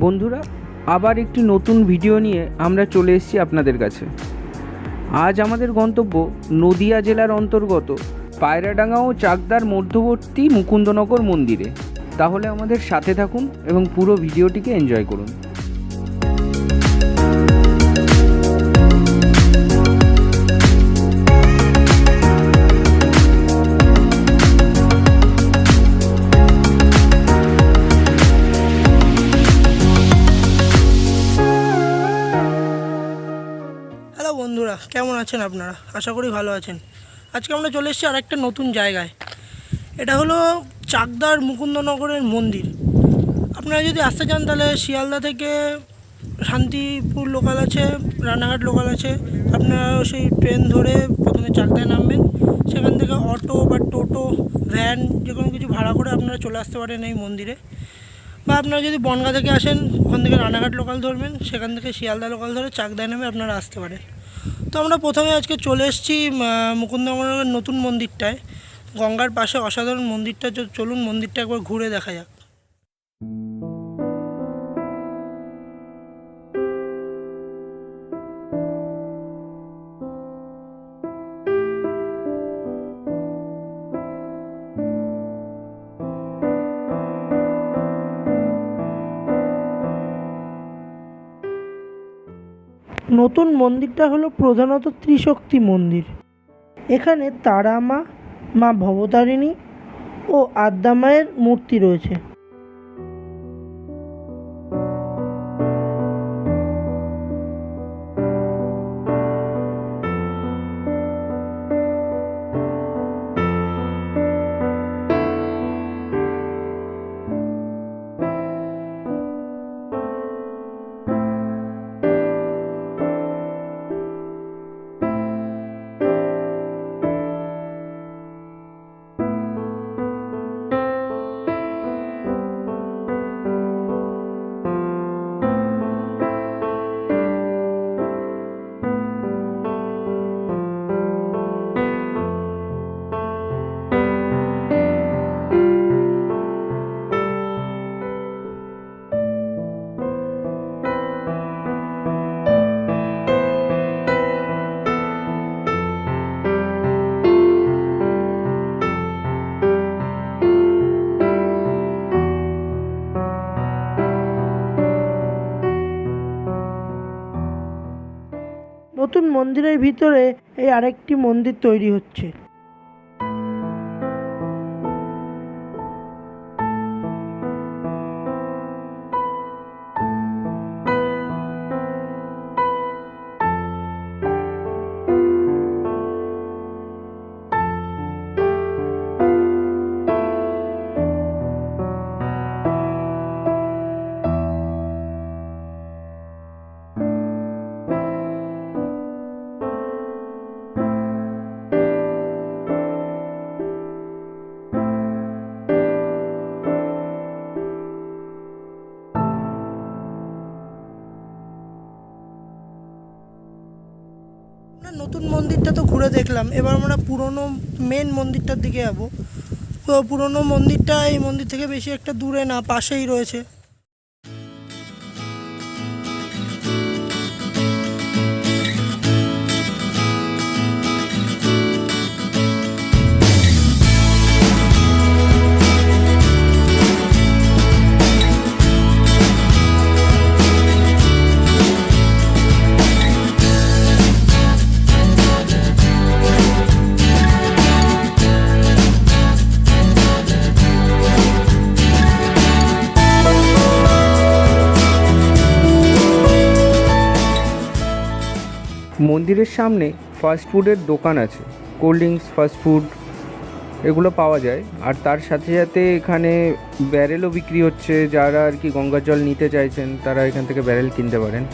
বন্ধুরা, আবার একটি নতুন ভিডিও নিয়ে আমরা চলে এসেছি আপনাদের কাছে। আজ আমাদের গন্তব্য নদিয়া জেলার অন্তর্গত পায়রাডাঙ্গা ও চাকদার মধ্যবর্তী মুকুন্দনগর মন্দিরে। তাহলে আমাদের সাথে থাকুন এবং পুরো ভিডিওটিকে এনজয় করুন। হ্যালো বন্ধুরা, কেমন আছেন আপনারা? আশা করি ভালো আছেন। আজকে আমরা চলে এসেছি আর একটা নতুন জায়গায়। এটা হলো চাকদার মুকুন্দনগরের মন্দির। আপনারা যদি আসতে চান তাহলে শিয়ালদা থেকে শান্তিপুর লোকাল আছে, রানাঘাট লোকাল আছে। আপনারা সেই ট্রেন ধরে প্রথমে চাকদায় নামবেন, সেখান থেকে অটো বা টোটো, ভ্যান যে কোনো কিছু ভাড়া করে আপনারা চলে আসতে পারেন এই মন্দিরে। বা আপনারা যদি বনগাঁ থেকে আসেন, ওখান থেকে রানাঘাট লোকাল ধরবেন, সেখান থেকে শিয়ালদা লোকাল ধরে চাকদায় নেমে আপনারা আসতে পারেন। তো আমরা প্রথমে আজকে চলে এসেছি মুকুন্দনগরের নতুন মন্দিরটায়, গঙ্গার পাশে অসাধারণ মন্দিরটা। চলুন মন্দিরটা একবার ঘুরে দেখা যাক। নতুন মন্দিরটা হলো প্রধানত ত্রিশক্তি মন্দির। এখানে তারা মা, মা ভবতারিণী ও আদ্যা মায়ের মূর্তি রয়েছে। নতুন মন্দিরের ভিতরে এই আরেকটি মন্দির তৈরি হচ্ছে। নতুন মন্দিরটা তো ঘুরে দেখলাম, এবার আমরা পুরনো মেন মন্দিরটার দিকে যাবো। তো পুরনো মন্দিরটা এই মন্দির থেকে বেশি একটা দূরে না, পাশেই রয়েছে। মন্দিরের সামনে ফাস্টফুডের দোকান আছে, কোল্ড ড্রিঙ্কস, ফাস্টফুড এগুলো পাওয়া যায়। আর তার সাথে সাথে এখানে ব্যারেলও বিক্রি হচ্ছে। যারা আর কি গঙ্গার জল নিতে চাইছেন তারা এখান থেকে ব্যারেল কিনতে পারেন।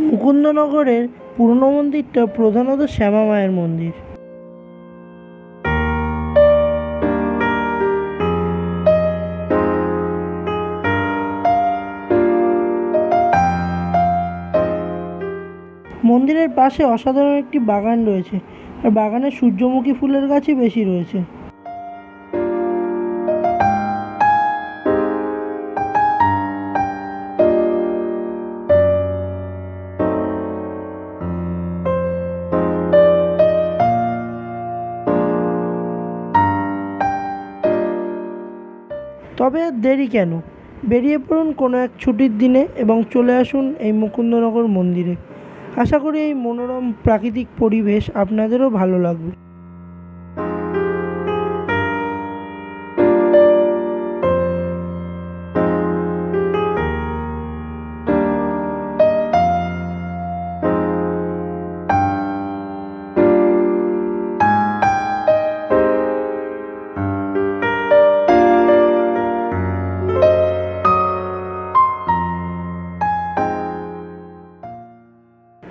মুকুন্দনগরের পুরনো মন্দিরটা প্রধানত শ্যামা মায়ের মন্দির। মন্দিরের পাশে অসাধারণ একটি বাগান রয়েছে, আর বাগানে সূর্যমুখী ফুলের গাছই বেশি রয়েছে। তবে আর দেরি কেন, বেরিয়ে পড়ুন কোনো এক ছুটির দিনে এবং চলে আসুন এই মুকুন্দনগর মন্দিরে। আশা করি এই মনোরম প্রাকৃতিক পরিবেশ আপনাদেরও ভালো লাগবে।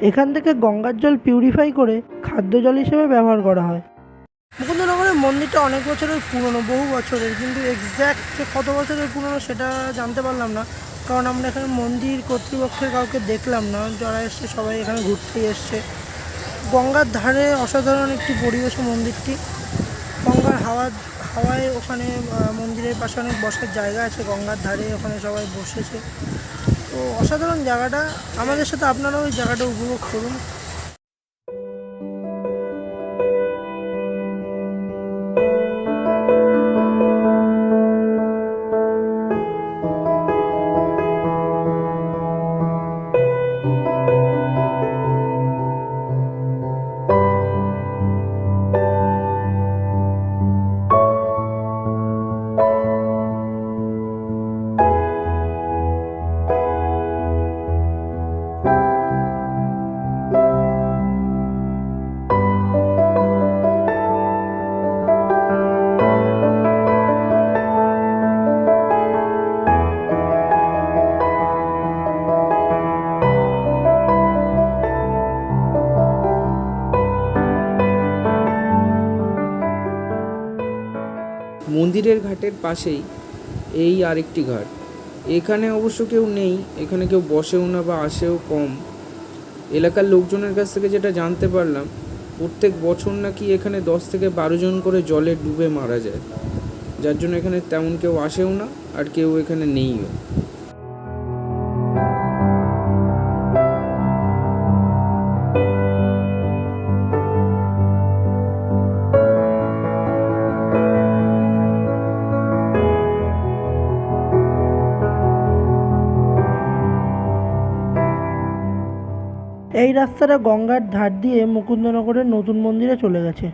এখান থেকে গঙ্গার জল পিউরিফাই করে খাদ্য জল হিসেবে ব্যবহার করা হয়। মুকুন্দনগরের মন্দিরটা অনেক বছরের পুরনো, বহু বছরের, কিন্তু এক্স্যাক্ট কত বছরের পুরনো সেটা জানতে পারলাম না, কারণ আমরা এখানে মন্দির কর্তৃপক্ষের কাউকে দেখলাম না। যারা এসছে সবাই এখানে ঘুরতেই এসছে। গঙ্গার ধারে অসাধারণ একটি পরিবেশ মন্দিরটি। গঙ্গার হাওয়ায় ওখানে মন্দিরের পাশে অনেক বসার জায়গা আছে, গঙ্গার ধারে ওখানে সবাই বসেছে। তো অসাধারণ জায়গাটা, আমাদের সাথে আপনারাও ওই জায়গাটা উপভোগ করুন। মন্দিরের ঘাটের পাশেই এই আরেকটি ঘাট। এখানে অবশ্য কেউ নেই, এখানে কেউ বসেও না বা আসেও কম। এলাকার লোকজনের কাছ থেকে যেটা জানতে পারলাম, প্রত্যেক বছর নাকি এখানে 10 থেকে 12 জন করে জলে ডুবে মারা যায়, যার জন্য এখানে তেমন কেউ আসেও না আর কেউ এখানে নেইও। এই রাস্তাটা গঙ্গার ধার দিয়ে মুকুন্দনগরের নতুন মন্দিরে চলে গেছে।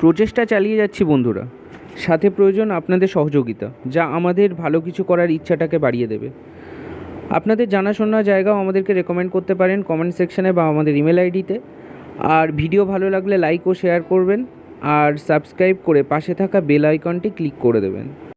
প্রচেষ্টা চালিয়ে যাচ্ছি বন্ধুরা, সাথে প্রয়োজন আপনাদের সহযোগিতা, যা আমাদের ভালো কিছু করার ইচ্ছাটাকে বাড়িয়ে দেবে। আপনাদের জানাশোনা জায়গাও আমাদেরকে রেকমেন্ড করতে পারেন কমেন্ট সেকশানে বা আমাদের ইমেল আইডিতে। আর ভিডিও ভালো লাগলে লাইক ও শেয়ার করবেন, আর সাবস্ক্রাইব করে পাশে থাকা বেল আইকনটি ক্লিক করে দেবেন।